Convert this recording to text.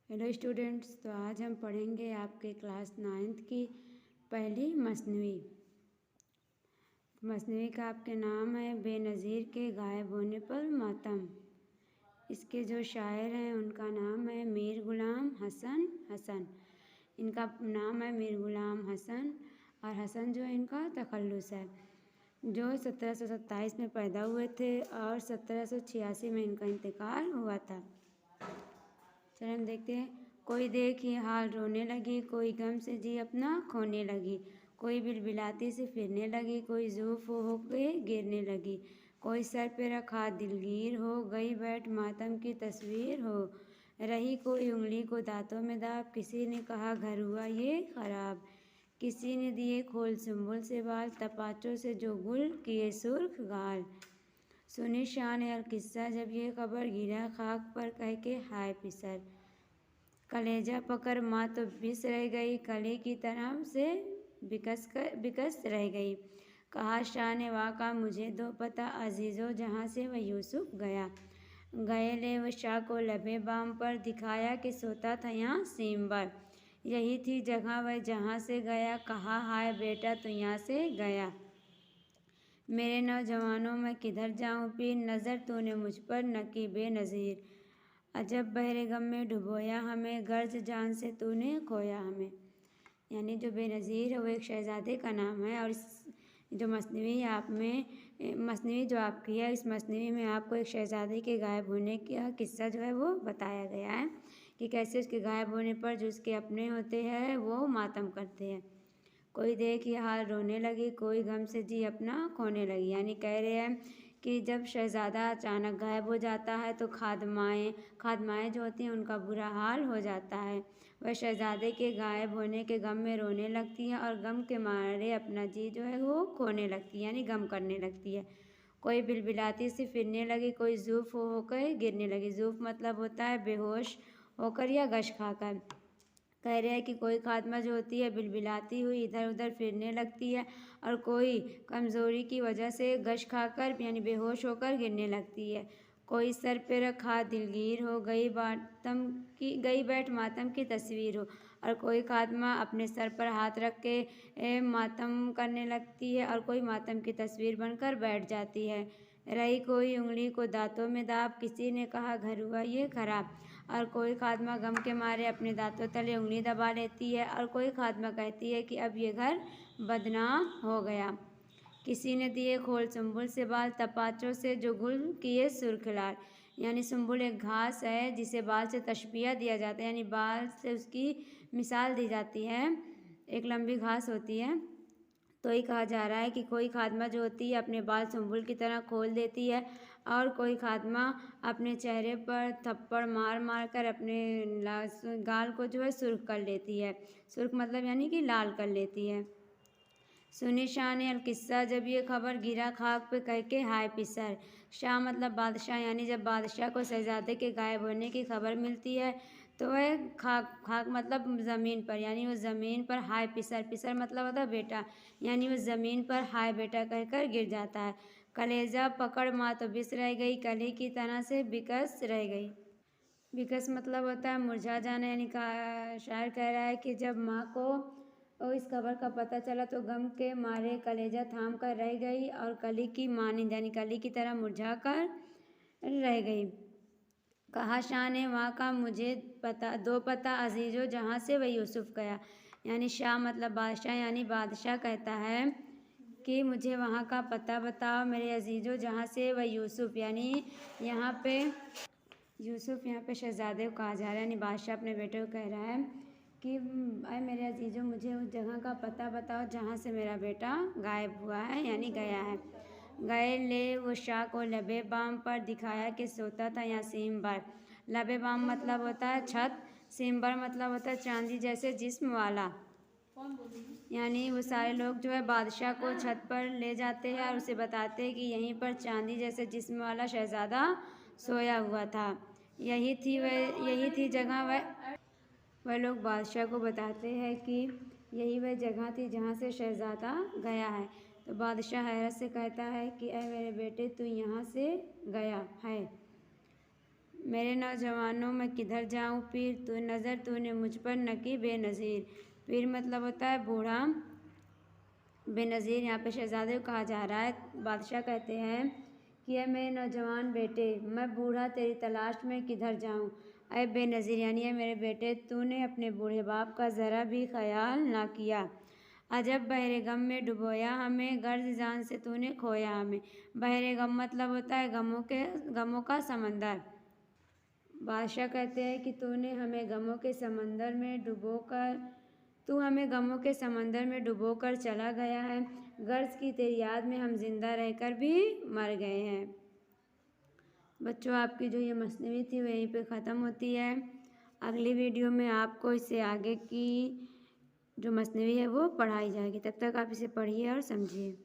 Hello students, तो आज हम पढ़ेंगे आपके क्लास 9th की पहली मसनवी। मसनवी का आपके नाम है बेनज़ीर के गायब होने पर मातम। इसके जो शायर हैं उनका नाम है मीर गुलाम हसन। इनका नाम है मीर गुलाम हसन, और हसन जो है इनका तखल्लुस है। जो 1727 में पैदा हुए थे और 1786 में इनका इंतकाल हुआ था। चलिए हम देखते हैं। कोई देख ये हाल रोने लगी, कोई गम से जी अपना खोने लगी, कोई बिलबिलाती से फिरने लगी, कोई ज़ूफ़ हो के गिरने लगी, कोई सर पे रखा दिलगीर हो गई बैठ मातम की तस्वीर हो रही, कोई उंगली को दांतों में दाब, किसी ने कहा घर हुआ ये ख़राब, किसी ने दिए खोल सुंबुल से बाल, तपाचों से जो गुल किए सुर्ख गाल। सुनी शाह ने किस्सा जब ये खबर, गिरा खाक पर कह के हाय पिसर, कलेजा पकड़ माँ तो बिस रह गई, कली की तरह से बिकस रह गई। कहा शाह ने वाक़ा मुझे दो पता अजीज़ो जहाँ से वह यूसुफ गया, गए ले वो शाह को लबे बाम पर, दिखाया कि सोता था यहाँ सीमबर, यही थी जगह वह जहाँ से गया, कहा हाय बेटा तो यहाँ से गया। मेरे नौजवानों में किधर जाऊं पीर, नज़र तूने मुझ पर न की बेनज़ीर, अजब बहरे गम में डुबोया हमें, गर्ज जान से तूने खोया हमें। यानी जो बेनज़ीर है वो एक शहज़ादे का नाम है। और इस जो मसनवी जो आपकी है, इस मसनवी में आपको एक शहज़ादे के गायब होने का किस्सा जो है वो बताया गया है कि कैसे उसके गायब होने पर जो उसके अपने होते हैं वो मातम करते हैं। कोई देख ये हाल रोने लगी, कोई गम से जी अपना खोने लगी। यानी कह रहे हैं कि जब शहज़ादा अचानक गायब हो जाता है तो खादमाएँ जो होती हैं उनका बुरा हाल हो जाता है। वह शहज़ादे के गायब होने के गम में रोने लगती हैं और गम के मारे अपना जी जो है वो खोने लगती है, यानी गम करने लगती है। कोई बिलबिलाती सी फिरने लगी, कोई ज़ूफ़ होकर गिरने लगी। ज़ूफ़ मतलब होता है बेहोश होकर या गश खाकर। कह रहे हैं कि कोई खात्मा जो होती है बिलबिलाती हुई इधर उधर फिरने लगती है, और कोई कमज़ोरी की वजह से गश खाकर यानी बेहोश होकर गिरने लगती है। कोई सर पे रखा दिलगीर हो गई बैठ मातम की तस्वीर हो, और कोई खात्मा अपने सर पर हाथ रख के मातम करने लगती है, और कोई मातम की तस्वीर बनकर बैठ जाती है। रही कोई उंगली को दांतों में दाब, किसी ने कहा घर हुआ ये खराब, और कोई खात्मा गम के मारे अपने दांतों तले उंगली दबा लेती है, और कोई खात्मा कहती है कि अब ये घर बदनाम हो गया। किसी ने दिए खोल सुंबुल से बाल, तपाचों से जो गुल किए सुर्ख लाल। यानी सुंबुल एक घास है जिसे बाल से तशबिया दिया जाता है, यानी बाल से उसकी मिसाल दी जाती है, एक लंबी घास होती है। तो ये कहा जा रहा है कि कोई खात्मा जो होती है अपने बाल सुंबुल की तरह खोल देती है, और कोई खात्मा अपने चेहरे पर थप्पड़ मार मार कर अपने गाल को जो है सुर्ख कर लेती है। सुर्ख मतलब यानी कि लाल कर लेती है। सुनी शाह ने किस्सा जब ये खबर, गिरा खाक पे कह के हाय पिसर। शाह मतलब बादशाह, यानी जब बादशाह को शहजादे के गायब होने की खबर मिलती है तो वह खाक मतलब ज़मीन पर, यानी वो ज़मीन पर हाय पिसर मतलब होता है बेटा, यानी वो ज़मीन पर हाय बेटा कहकर गिर जाता है। कलेजा पकड़ माँ तो बिस रह गई, कली की तरह से बिकस रह गई। बिकस मतलब होता है मुरझा जाना, यानी शायर कह रहा है कि जब माँ को इस खबर का पता चला तो गम के मारे कलेजा थाम कर रह गई, और कली की मानिंद यानी कली की तरह मुरझा कर रह गई। कहा शाह ने वहाँ का मुझे दो पता अजीज़ो जहाँ से वह यूसुफ गया। यानी शाह मतलब बादशाह, यानी बादशाह कहता है कि मुझे वहाँ का पता बताओ मेरे अजीज़ो जहाँ से वह यूसुफ, यानी यहाँ पे यूसुफ यहाँ पे शहज़ादे को कहा जा रहा है, यानी बादशाह अपने बेटे को कह रहा है कि अरे मेरे अजीज़ों मुझे उस जगह का पता बताओ जहाँ से मेरा बेटा गायब हुआ है, यानी गया है। गए ले वो शाह को लबे बाम पर, दिखाया कि सोता था यहाँ सीमबर। लबे बाम मतलब होता है छत, सीमबर मतलब होता है चांदी जैसे जिस्म वाला। यानी वो सारे लोग जो है बादशाह को छत पर ले जाते हैं और उसे बताते हैं कि यहीं पर चांदी जैसे जिस्म वाला शहज़ादा सोया हुआ था, यही थी जगह। वह लोग बादशाह को बताते हैं कि यही वह जगह थी जहाँ से शहज़ादा गया है। तो बादशाह हैरत से कहता है कि ऐ मेरे बेटे तू यहाँ से गया है, मेरे नौजवानों मैं किधर जाऊं पीर, तू नज़र तूने मुझ पर न की बेनज़ीर। पीर मतलब होता है बूढ़ा, बेनज़ीर यहाँ पे शहज़ादे को कहा जा रहा है। बादशाह कहते हैं कि है मेरे नौजवान बेटे, मैं बूढ़ा तेरी तलाश में किधर जाऊं। अय बेनज़ीर यानी है मेरे बेटे, तूने अपने बूढ़े बाप का ज़रा भी ख्याल ना किया। अजब बहरे गम में डुबोया हमें, गर्ज जान से तूने खोया हमें। बहरे गम मतलब होता है गमों का समंदर। बादशाह कहते हैं कि तू हमें गमों के समंदर में डुबोकर चला गया है। गर्ज की तेरी याद में हम जिंदा रहकर भी मर गए हैं। बच्चों, आपकी जो ये मसनवी थी वो यहीं पे ख़त्म होती है। अगली वीडियो में आपको इससे आगे की जो मसनवी है वो पढ़ाई जाएगी। तब तक आप इसे पढ़िए और समझिए।